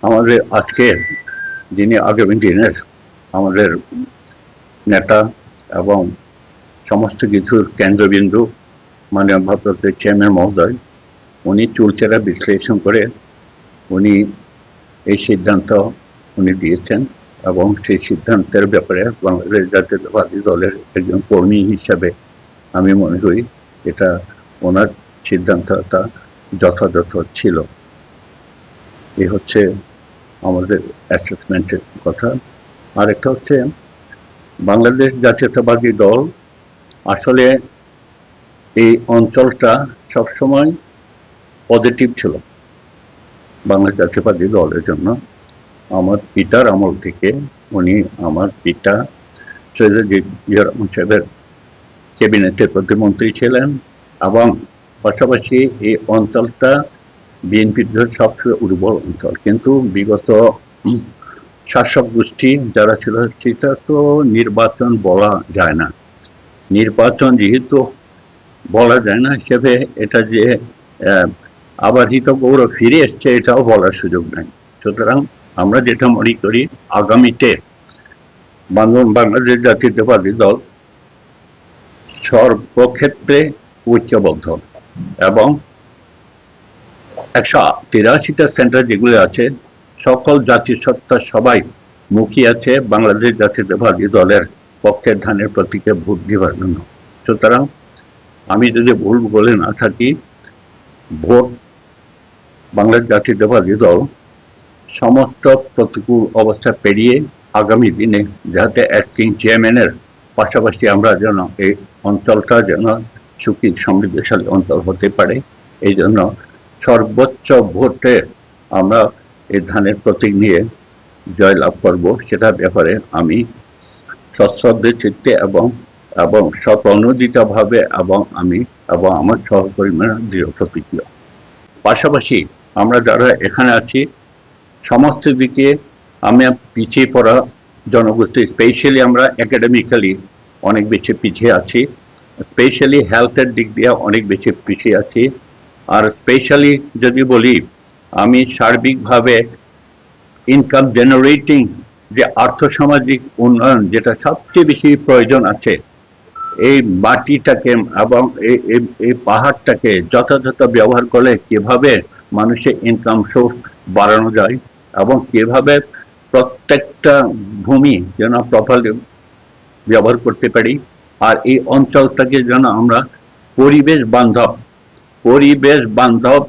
আমাদের আজকে যিনি আগামী দিনের আমাদের নেতা এবং সমস্ত কিছুর কেন্দ্রবিন্দু মাননীয় ভারপ্রাপ্ত চেয়ারম্যান মহোদয়, উনি চুলচেরা বিশ্লেষণ করে উনি এই সিদ্ধান্ত দিয়েছেন এবং সেই সিদ্ধান্তের ব্যাপারে বাংলাদেশ জাতীয়তাবাদী দলের একজন কর্মী হিসাবে আমি মনে করি এটা ওনার সিদ্ধান্তটা যথাযথ ছিল। এই হচ্ছে আমাদের অ্যাসেসমেন্টের কথা। আর একটা হচ্ছে বাংলাদেশ জাতীয়তাবাদী দল আসলে এই অঞ্চলটা সবসময় পজিটিভ ছিল বাংলাদেশ জাতীয়তাবাদী দলের জন্য। আমার পিতার আমল থেকে উনি আমার পিতা সৈয়দ জিয়া রহমান সাহেবের ক্যাবিনেটের প্রতিমন্ত্রী ছিলেন এবং পাশাপাশি এই অঞ্চলটা বিএনপির সবচেয়ে উর্বর অঞ্চল। কিন্তু বিগত শাসক গোষ্ঠী যারা ছিল সেটা তো নির্বাচন বলা যায় না। নির্বাচন যেহেতু বলা যায় না হিসেবে এটা যে আবার হিত গৌরব ফিরে এসছে এটাও বলার সুযোগ নাই। সুতরাং আমরা যেটা মনে করি আগামীতে বাংলাদেশ জাতীয়তাবাদী দল সর্বক্ষেত্রে ঐক্যবদ্ধ এবং 183টা সেন্টার যেগুলো আছে সকল জাতিসত্তা সবাই মুখিয়ে আছে বাংলাদেশ জাতীয়তাবাদী দলের পক্ষের ধানের প্রতীকে ভোট দেওয়ার জন্য। সুতরাং আমি যদি ভুল বলে না থাকি, ভোট বাংলাদেশ জাতীয়তাবাদী দল সমস্ত প্রতিকূল অবস্থা পেরিয়ে আগামী দিনে যাতে অ্যাক্টিং চেয়ারম্যানের পাশাপাশি আমরা যেন এই অঞ্চলটা যেন সুখী সমৃদ্ধশালী অঞ্চল হতে পারে, এই জন্য সর্বোচ্চ ভোটে আমরা এই ধানের প্রতীক নিয়ে জয়লাভ করব, সেটার ব্যাপারে আমি সশ্রদ্ধ চিত্তে এবং স্বপ্রণোদিতভাবে এবং আমার সহকর্মীরা দৃঢ় প্রতিজ্ঞ। পাশাপাশি আমরা যারা এখানে আছি সমস্ত দিকে আমি পিছিয়ে পড়া জনগোষ্ঠী, স্পেশালি আমরা একাডেমিক্যালি অনেক বেশি পিছিয়ে আছি, স্পেশালি হেলথের দিক দিয়ে অনেক বেশি পিছিয়ে আছি। আর স্পেশালি যদি বলি আমি সার্বিকভাবে ইনকাম জেনারেটিং যে আর্থসামাজিক উন্নয়ন যেটা সবচেয়ে বেশি প্রয়োজন আছে, এই মাটিটাকে এবং এই পাহাড়টাকে যথাযথ ব্যবহার করলে কিভাবে মানুষের ইনকাম সোর্স বাড়ানো যায় এবং কিভাবে প্রত্যেকটা ভূমি যেন প্রপারলি ব্যবহার করতে পারি, আর এই অঞ্চলটাকে যেন আমরা পরিবেশ বান্ধব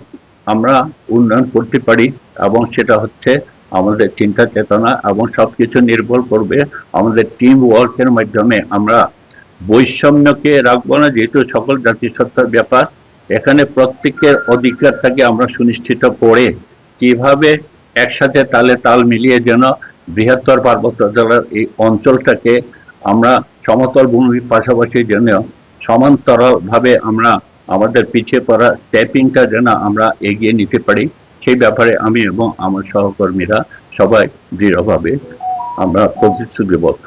আমরা উন্নয়ন করতে পারি। এবং সেটা হচ্ছে আমাদের চিন্তা চেতনা এবং সবকিছু নির্ভর করবে আমাদের টিম ওয়ার্কের মাধ্যমে। আমরা বৈষম্যকে রাখবো না, যেহেতু সকল জাতিসত্তার ব্যাপার, এখানে প্রত্যেকের অধিকারটাকে আমরা সুনিশ্চিত করে কিভাবে একসাথে তালে তাল মিলিয়ে যেন বৃহত্তর পার্বত্য জেলার এই অঞ্চলটাকে আমরা সমতল ভূমির পাশাপাশি যেন সমান্তরালভাবে আমরা আমাদের পিছিয়ে পড়া স্টেপিংটা যেন আমরা এগিয়ে নিতে পারি, সেই ব্যাপারে আমি এবং আমার সহকর্মীরা সবাই দৃঢ়ভাবে আমরা প্রতিশ্রুতিবদ্ধ।